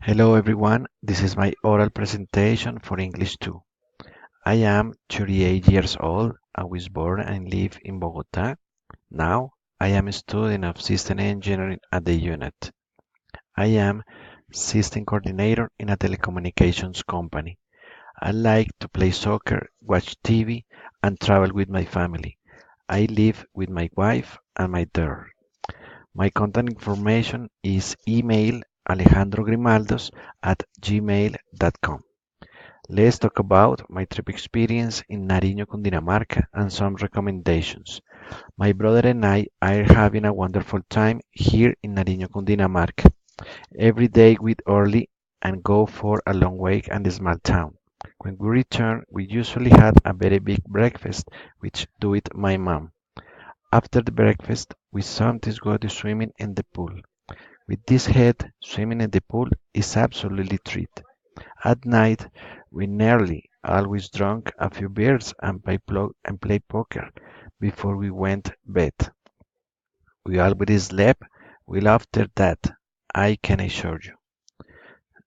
Hello everyone, this is my oral presentation for English 2. I am 38 years old. I was born and live in Bogota. Now I am a student of system engineering at the unit. I am system coordinator in a telecommunications company. I like to play soccer, watch TV, and travel with my family. I live with my wife and my daughter. My contact information is email alejandrogrimaldos@gmail.com. Let's talk about my trip experience in Nariño, Cundinamarca, and some recommendations. My brother and I are having a wonderful time here in Nariño, Cundinamarca. Every day we early and go for a long walk and a small town. When we return, we usually had a very big breakfast, which do it my mom. After the breakfast, we sometimes go to swimming in the pool. With this head, swimming in the pool is absolutely treat. At night, we nearly always drank a few beers and played poker before we went bed. We always slept well after that, I can assure you.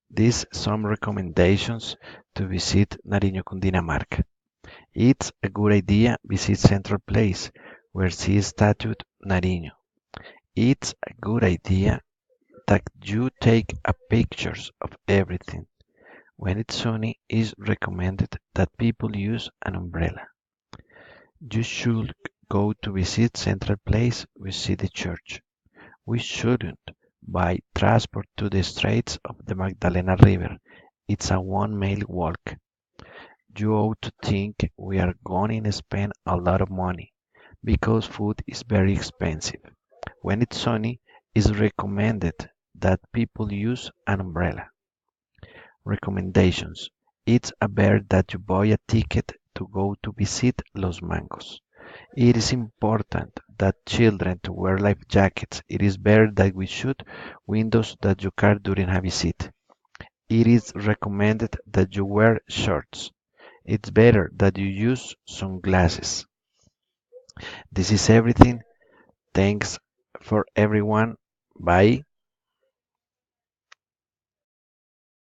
These some recommendations to visit Nariño, Cundinamarca. It's a good idea visit Central Place, where see Statue Nariño. It's a good idea that you take a pictures of everything. When it's sunny, it's recommended that people use an umbrella. You should go to visit Central Place, visit the church. We shouldn't buy transport to the Straits of the Magdalena River. It's a 1 mile walk. You ought to think we are going to spend a lot of money because food is very expensive. When it's sunny, it's recommended that people use an umbrella. Recommendations. It's better that you buy a ticket to go to visit Los Mangos. It is important that children to wear life jackets. It is better that we shoot windows that you car during a visit. It is recommended that you wear shorts. It's better that you use sunglasses. This is everything. Thanks for everyone. Bye.